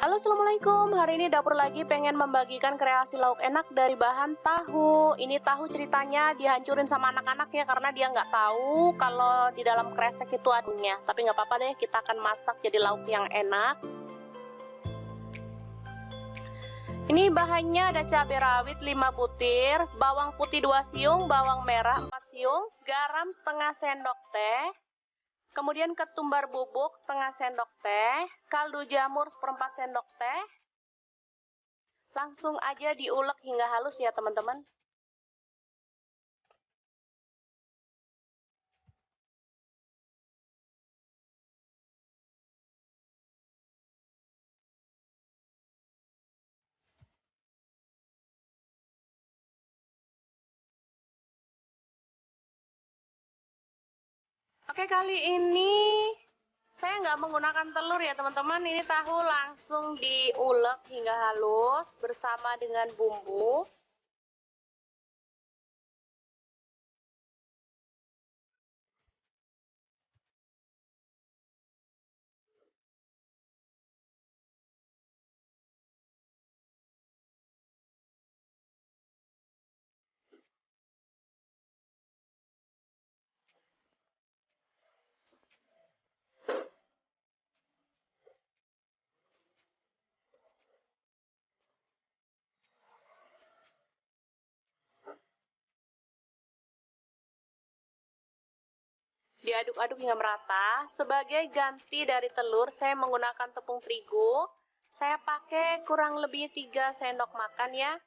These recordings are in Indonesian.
Halo, assalamualaikum. Hari ini dapur lagi pengen membagikan kreasi lauk enak dari bahan tahu. Ini tahu ceritanya dihancurin sama anak-anak ya, karena dia nggak tahu kalau di dalam kresek itu adanya. Tapi nggak apa-apa deh, kita akan masak jadi lauk yang enak. Ini bahannya ada cabai rawit 5 butir, bawang putih 2 siung, bawang merah 4 siung, garam setengah sendok teh. Kemudian ketumbar bubuk setengah sendok teh, kaldu jamur seperempat sendok teh. Langsung aja diulek hingga halus ya teman-teman. Oke, kali ini saya nggak menggunakan telur ya teman-teman. Ini tahu langsung diulek hingga halus bersama dengan bumbu. Diaduk-aduk hingga merata. Sebagai ganti dari telur, saya menggunakan tepung terigu. Saya pakai kurang lebih 3 sendok makan ya.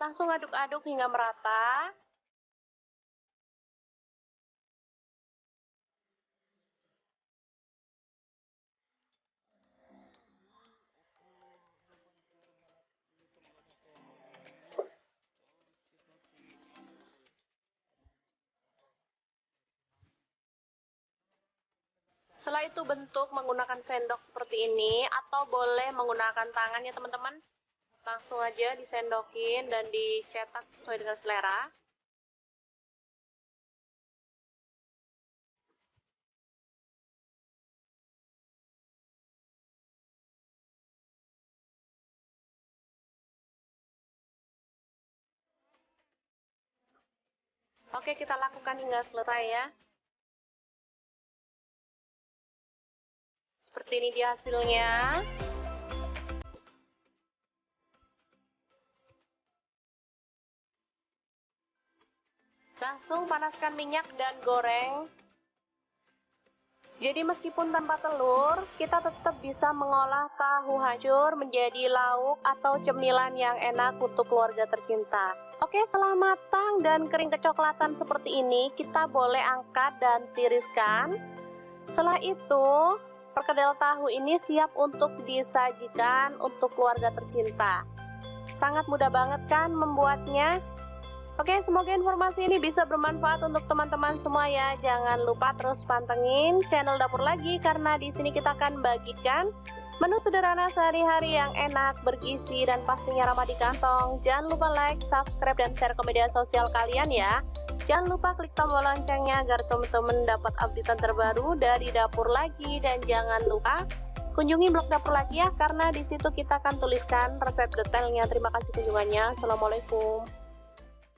Langsung aduk-aduk hingga merata. Setelah itu bentuk menggunakan sendok seperti ini, atau boleh menggunakan tangan ya teman-teman. Langsung aja disendokin dan dicetak sesuai dengan selera. Oke, kita lakukan hingga selesai ya. Seperti ini dia hasilnya. Langsung panaskan minyak dan goreng. Jadi meskipun tanpa telur, kita tetap bisa mengolah tahu hancur menjadi lauk atau cemilan yang enak untuk keluarga tercinta. Oke, setelah matang dan kering kecoklatan seperti ini, kita boleh angkat dan tiriskan. Setelah itu, perkedel tahu ini siap untuk disajikan untuk keluarga tercinta. Sangat mudah banget kan membuatnya? Oke, semoga informasi ini bisa bermanfaat untuk teman-teman semua ya. Jangan lupa terus pantengin channel Dapur Lagi, karena di sini kita akan bagikan menu sederhana sehari-hari yang enak, bergizi, dan pastinya ramah di kantong. Jangan lupa like, subscribe, dan share ke media sosial kalian ya. Jangan lupa klik tombol loncengnya agar teman-teman dapat update terbaru dari Dapur Lagi. Dan jangan lupa kunjungi blog Dapur Lagi ya, karena di situ kita akan tuliskan resep detailnya. Terima kasih kunjungannya. Assalamualaikum.